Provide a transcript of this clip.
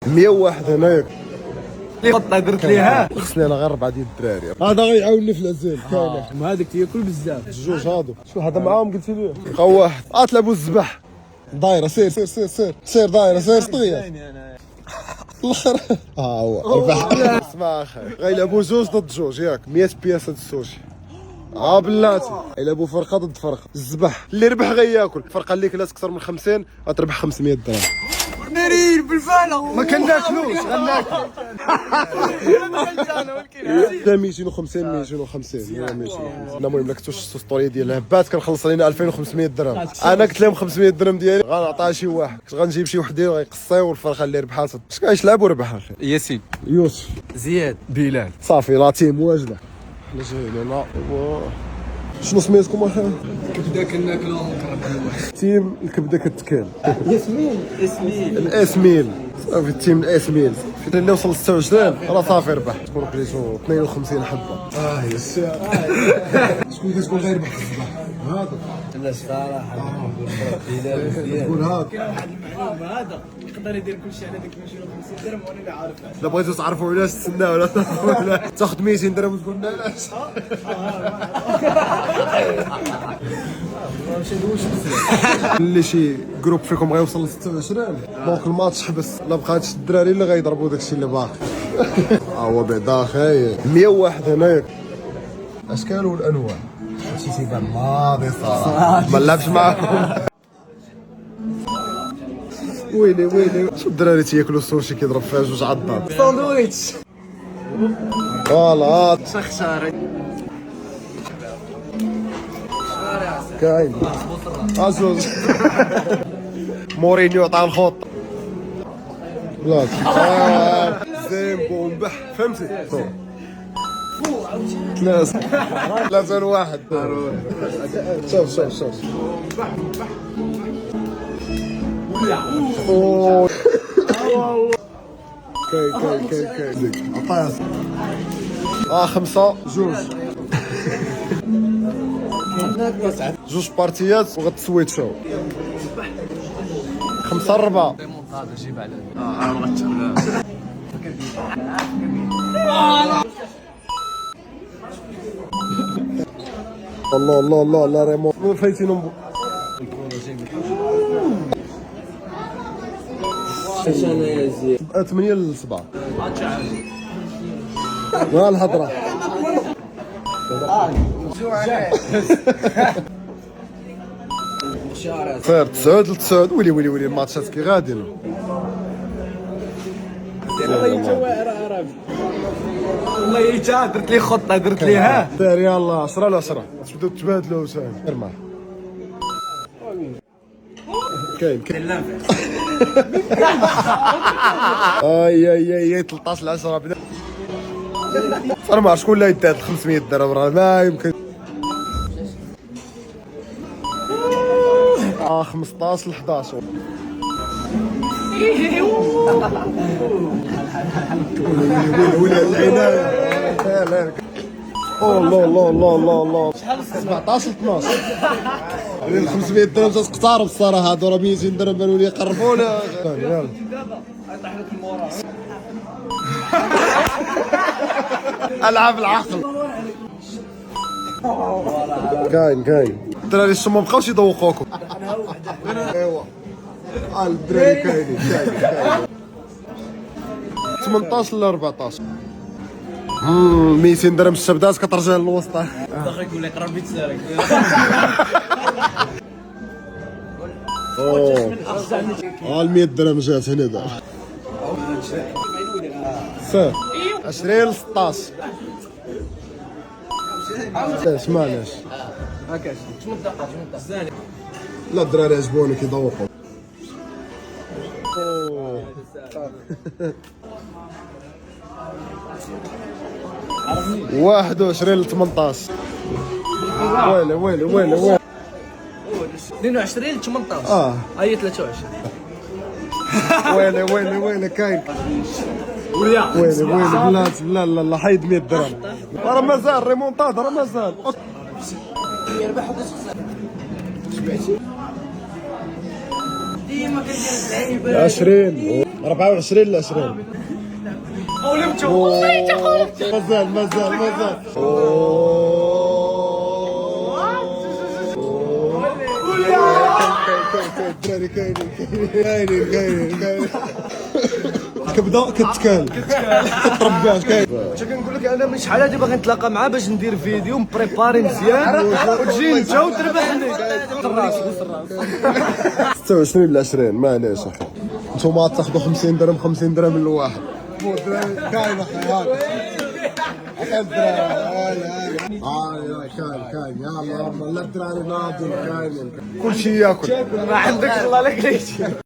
101 هنايا اللي غطا درت ليها خصني انا غير 4 ديال الدراري. هذا غيعاونني في العزال كامل. ما هذاك تياكل بزاف. جوج هادو شو هذا معاهم قلتي لي بقى واحد تلعبوا الزبح دايره سير سير سير سير سير دايره سير طغيا الاخر هو اسمع اخي غيلعبوا جوج ضد جوج ياك 100 بياسه السوشي بلاتي يلعبوا فرقه ضد فرقه الزبح اللي ربح غياكل الفرقه اللي كلات اكثر من 50 غتربح 500 درهم نارين بالفاله ما كناكلوش غناكل لا 250 250 المهم ما كنتوش السطوريه ديال الهبات كنخلص علينا 2500 درهم انا قلت لهم 500 درهم ديالي غنعطيها شي واحد كنت غنجيب شي وحدين وغيقصيو الفرقه اللي ربحات اش كايش لعبوا ربح اخي ياسين يوسف زياد بلال صافي لا تيم واجده حنا جايين هنا شنو سميتكم اخي؟ كبده كناكلوها ونكرهوا واحد تيم الكبده كتكال ياسمين الاسميل صافي التيم الاسميل اللي وصل 26 راه صافي ربح تكون كليتو 52 حبه يا الساعه شكون كتكون غيربح في الصباح هذا لا صراحه بلال مزيان قول هذا كاين واحد المعلومه هذا يقدر يدير كل شيء على ديك 250 درهم وانا اللي عارف لا بغيتو تعرفوا علاش تسناو ولا تعرفوا علاش تاخذ 200 درهم وتقول لنا علاش اللي شي جروب فيكم غيوصل ل 26 دونك الماتش حبس لا بقاتش الدراري اللي غيضربوا داكشي اللي باقي هو بعدا اخاي 101 هنايا اشكال والانواع شي تيبان ماضي ما نلعبش معاهم ويلي شو الدراري تياكلوا السوشي كيضرب فيها جوج عضات ساندويتش فوالا شخشاري كاين زوج مورينيو عطاه الخط بلاتي زين بومبح فهمتي ثلاثة واحد شوف اوه كاين عطاها 5 جوج بارتيات وغتسويتشو 5-4 هذا جيب على الله ريمون وين فايتينهم 8-7 ما الهضره صير 9-9 ويلي الماتشات كي غاديين والله يجا درت لي خطه درت ليها داير يلاه 10-10 تبداو تبادلوا وسام ارمح كاين اي 13-10 بدا ارمح شكون اللي يدات 500 درهم راه ما يمكن 15-11 ويلي العناية الله شحال 17-12 ال 500 درهم تقترب الصراحه هادو راه 200 درهم بانوا لي يقربونا يلا يطيح لك المورا العاب العقل كاين الدراري الشمو مابقاوش يذوقوكم ايوا الدراري كاينين 18-14 200 درهم الشبدات كترجع للوسطى باغي يقول لك ربي تسارك ال 100 درهم جات هنا دابا سير 20-16 معليش هكاش لا الدراري عجبوني كيذوقوا 21-18 ويلي 22-18 هي 23 ويلي كاين ويلي بلاتي لا حيد 100 درهم راه مازال ريمونتاد راه مازال يربح وكتخسر ديما كندير اللعيبه 20 24 ل 20. قولبتو مازال الدراري كاينين كبدا كتكال كترباش كاين. اش كنقول لك انا من شحال هادي باغي نتلاقى معاه باش ندير فيديو مبريباري مزيان وتجي انت وتربحني. الراس بوس الراس. 26 ل 20 معليش اخي. نتوما تاخذوا 50 درهم 50 درهم من الواحد. كاين اخي هاك كاين يلا لا الدراري ناضوا كاين كلشي ياكل ما عندكش الله لك ليش